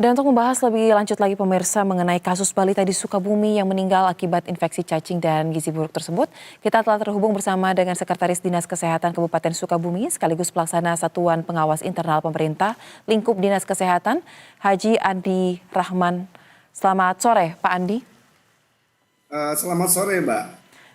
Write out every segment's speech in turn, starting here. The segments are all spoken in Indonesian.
Dan untuk membahas lebih lanjut lagi pemirsa mengenai kasus balita di Sukabumi yang meninggal akibat infeksi cacing dan gizi buruk tersebut, kita telah terhubung bersama dengan Sekretaris Dinas Kesehatan Kabupaten Sukabumi sekaligus pelaksana Satuan Pengawas Internal Pemerintah Lingkup Dinas Kesehatan, Haji Andi Rahman. Selamat sore, Pak Andi. Selamat sore, Mbak.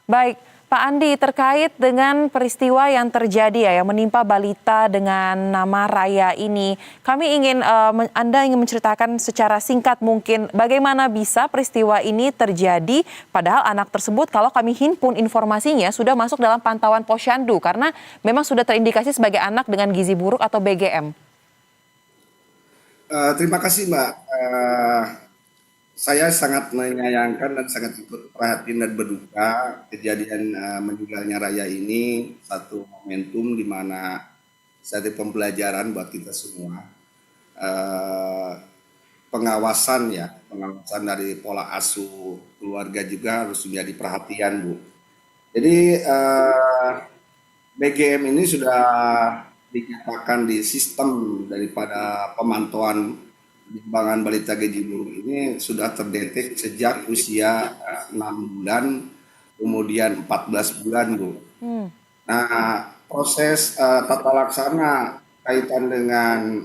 Baik, Pak Andi, terkait dengan peristiwa yang terjadi yang menimpa balita dengan nama Raya ini, kami ingin Anda ingin menceritakan secara singkat mungkin bagaimana bisa peristiwa ini terjadi padahal anak tersebut kalau kami himpun informasinya sudah masuk dalam pantauan Posyandu karena memang sudah terindikasi sebagai anak dengan gizi buruk atau BGM. Terima kasih, Mbak. Saya sangat menyayangkan dan sangat ikut perhatian dan berduka kejadian meninggalnya Raya ini satu momentum di mana satu pembelajaran buat kita semua. Pengawasan dari pola asuh keluarga juga harus menjadi perhatian, Bu. Jadi BGM ini sudah dinyatakan di sistem daripada pemantauan perkembangan balita gizi buruk ini sudah terdetek sejak usia 6 bulan, kemudian 14 bulan, Bu. Nah, proses tata laksana kaitan dengan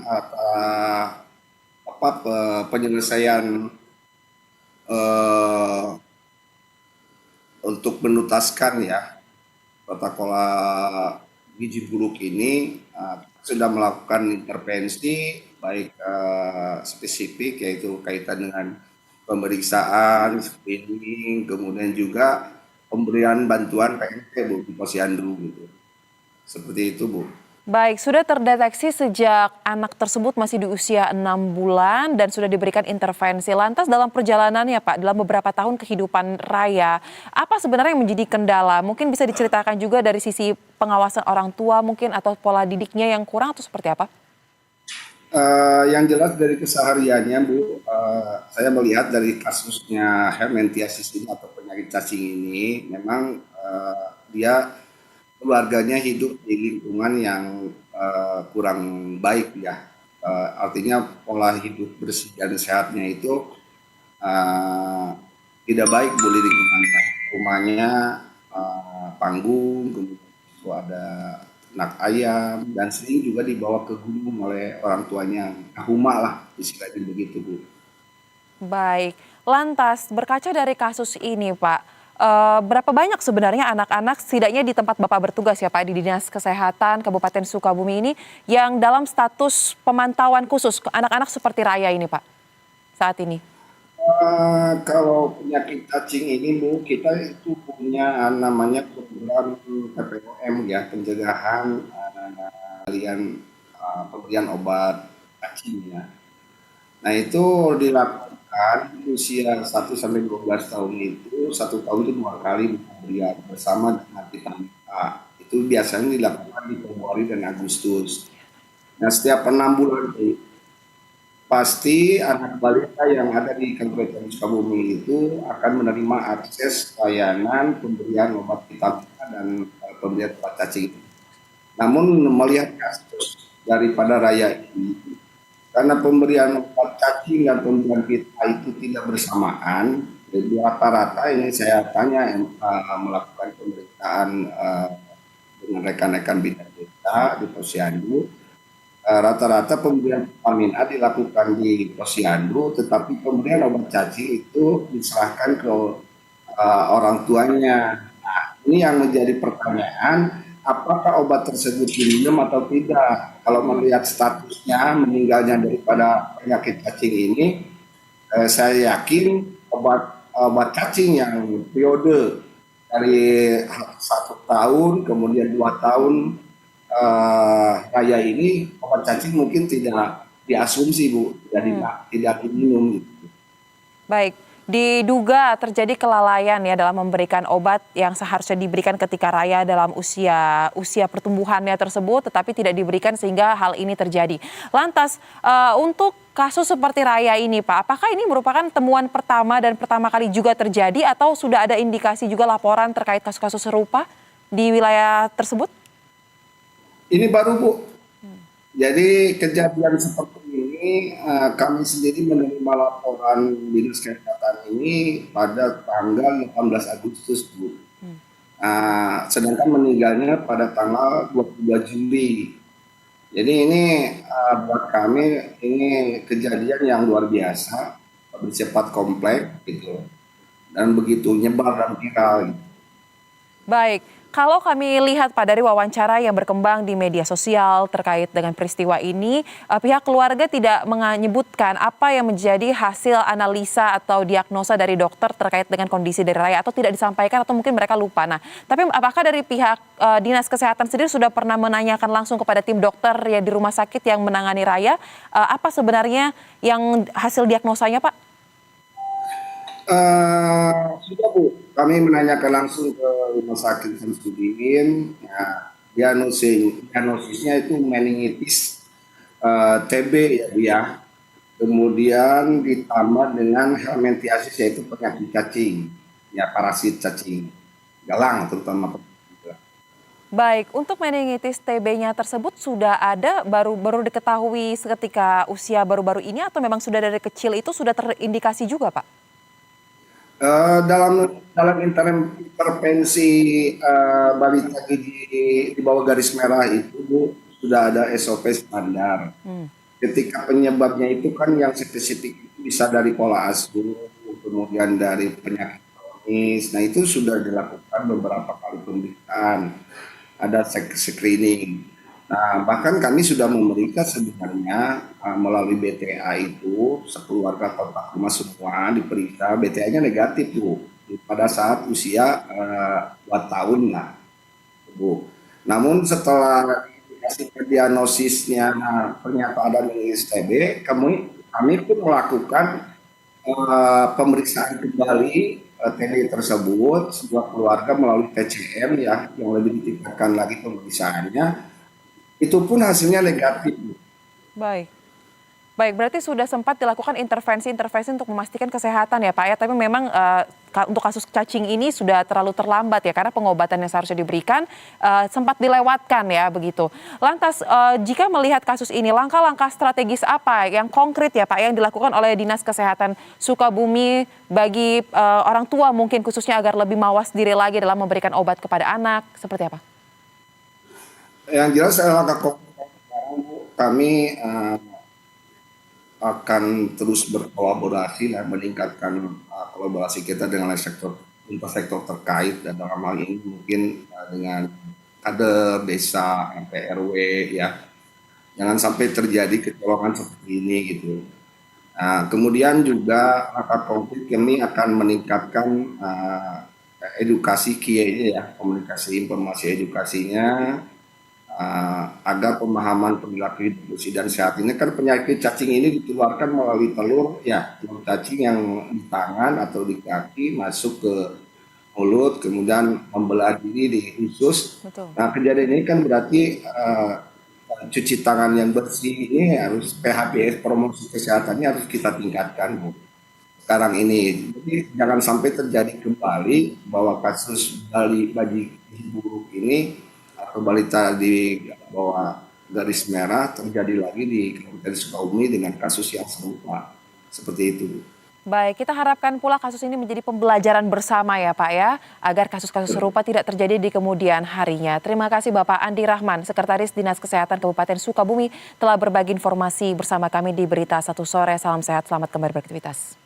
penyelesaian untuk menuntaskan protokol gizi buruk ini sudah melakukan intervensi baik spesifik yaitu kaitan dengan pemeriksaan, screening, kemudian juga pemberian bantuan PNP, Bu, di Posyandu gitu. Seperti itu, Bu. Baik, sudah terdeteksi sejak anak tersebut masih di usia 6 bulan dan sudah diberikan intervensi. Lantas dalam perjalanannya Pak, dalam beberapa tahun kehidupan Raya, apa sebenarnya yang menjadi kendala? Mungkin bisa diceritakan juga dari sisi pengawasan orang tua mungkin atau pola didiknya yang kurang atau seperti apa? Yang jelas dari kesehariannya, Bu, saya melihat dari kasusnya Helminthiasis ini atau penyakit cacing ini, memang dia keluarganya hidup di lingkungan yang kurang baik artinya pola hidup bersih dan sehatnya itu tidak baik, Bu, di lingkungannya. Rumahnya panggung, kemudian itu ada anak ayam, dan sering juga dibawa ke gunung oleh orang tuanya. Huma lah, istilahnya begitu, Bu. Baik, lantas berkaca dari kasus ini Pak, berapa banyak sebenarnya anak-anak setidaknya di tempat Bapak bertugas ya Pak di Dinas Kesehatan Kabupaten Sukabumi ini yang dalam status pemantauan khusus anak-anak seperti Raya ini Pak saat ini? Kalau penyakit cacing ini, Bu, kita itu punya namanya program PPOM pencegahan pemberian obat cacing Nah, itu dilakukan usia 1 sampai 12 tahun itu, 1 tahun itu 2 kali pemberian bersama dengan vitamin A. Itu biasanya dilakukan di Februari dan Agustus. Nah, setiap 6 bulan pasti anak balita yang ada di Kabupaten Sukabumi itu akan menerima akses layanan pemberian obat vitamin A dan pemberian obat cacing. Namun melihat kasus daripada Raya ini, karena pemberian obat cacing dan pemberian vitamin A itu tidak bersamaan, jadi rata-rata ini saya tanya melakukan pemeriksaan dengan rekan-rekan bidan kita di Posyandu. Rata-rata pemberian vitamin A dilakukan di Posyandu, tetapi pemberian obat cacing itu diserahkan ke orang tuanya. Nah, ini yang menjadi pertanyaan, apakah obat tersebut diminum atau tidak? Kalau melihat statusnya meninggalnya daripada penyakit cacing ini, saya yakin obat cacing yang periode dari 1 tahun, kemudian 2 tahun, Raya ini obat cacing mungkin tidak diasumsi, Bu, tidak diminum gitu. Baik, diduga terjadi kelalaian ya dalam memberikan obat yang seharusnya diberikan ketika Raya dalam usia pertumbuhannya tersebut, tetapi tidak diberikan sehingga hal ini terjadi. Lantas untuk kasus seperti Raya ini Pak, apakah ini merupakan temuan pertama dan pertama kali juga terjadi atau sudah ada indikasi juga laporan terkait kasus-kasus serupa di wilayah tersebut? Ini baru, Bu. Jadi kejadian seperti ini ini kami sendiri menerima laporan Dinas Kesehatan ini pada tanggal 18 Agustus, Bu. Sedangkan meninggalnya pada tanggal 22 Juli. Jadi ini buat kami ini kejadian yang luar biasa, bersifat kompleks gitu, dan begitu nyebar dan viral. Gitu. Baik, kalau kami lihat Pak dari wawancara yang berkembang di media sosial terkait dengan peristiwa ini, pihak keluarga tidak menyebutkan apa yang menjadi hasil analisa atau diagnosa dari dokter terkait dengan kondisi dari Raya, atau tidak disampaikan atau mungkin mereka lupa. Nah, tapi apakah dari pihak Dinas Kesehatan sendiri sudah pernah menanyakan langsung kepada tim dokter ya di rumah sakit yang menangani Raya, apa sebenarnya yang hasil diagnosanya, Pak? Sudah, Bu, kami menanyakan langsung ke Rumah Sakit Samsudin. Ya, diagnosisnya itu meningitis TB ya, Bu ya. Kemudian ditambah dengan helminthiasis, yaitu penyakit cacing, ya parasit cacing galang terutama. Baik, untuk meningitis TB-nya tersebut sudah ada, baru diketahui seketika usia baru-baru ini, atau memang sudah dari kecil itu sudah terindikasi juga, Pak? Dalam intervensi balita di bawah garis merah itu, Bu, sudah ada SOP standar. Ketika penyebabnya itu kan yang spesifik bisa dari pola asuh, kemudian dari penyakit kronis. Nah, itu sudah dilakukan beberapa kali pemeriksaan, ada screening. Nah, bahkan kami sudah memberikan sebenarnya melalui BTA itu sekeluarga kontak rumah semua diperiksa, BTA-nya negatif, Bu, pada saat usia 2 tahun lah, Bu. Namun setelah dikasih diagnosisnya ternyata ada meningitis TB, kami pun melakukan pemeriksaan kembali TB tersebut, sebuah keluarga melalui TCM ya, yang lebih ditingkatkan lagi pemeriksaannya. Itu pun hasilnya negatif. Baik. Baik, berarti sudah sempat dilakukan intervensi-intervensi untuk memastikan kesehatan ya Pak ya, tapi memang untuk kasus cacing ini sudah terlalu terlambat ya, karena pengobatan yang seharusnya diberikan sempat dilewatkan ya begitu. Lantas jika melihat kasus ini, langkah-langkah strategis apa yang konkret ya Pak yang dilakukan oleh Dinas Kesehatan Sukabumi bagi orang tua mungkin khususnya agar lebih mawas diri lagi dalam memberikan obat kepada anak, seperti apa? Yang jelas langkah konkret sekarang, Bu, kami akan terus berkolaborasi dan meningkatkan kolaborasi kita dengan lintas sektor terkait, dan dalam hal ini mungkin dengan kader desa, RT, RW ya. Jangan sampai terjadi kecolongan seperti ini gitu. Nah, kemudian juga langkah konkret kami akan meningkatkan edukasi KIE ya, komunikasi informasi edukasinya, agar pemahaman perilaku hidup bersih dan sehat ini, kan penyakit cacing ini ditularkan melalui telur ya, telur cacing yang di tangan atau di kaki masuk ke mulut, kemudian membelah diri di usus. Betul. Nah, kejadian ini kan berarti cuci tangan yang bersih ini harus, PHBS promosi kesehatannya harus kita tingkatkan, Bu, sekarang ini. Jadi jangan sampai terjadi kembali bahwa kasus bayi buruk ini atau balita di bawah garis merah terjadi lagi di Kabupaten Sukabumi dengan kasus yang serupa seperti itu. Baik, kita harapkan pula kasus ini menjadi pembelajaran bersama ya Pak ya, agar kasus-kasus serupa tidak terjadi di kemudian harinya. Terima kasih Bapak Andi Rahman, Sekretaris Dinas Kesehatan Kabupaten Sukabumi, telah berbagi informasi bersama kami di Berita Satu Sore. Salam sehat, selamat kembali beraktivitas.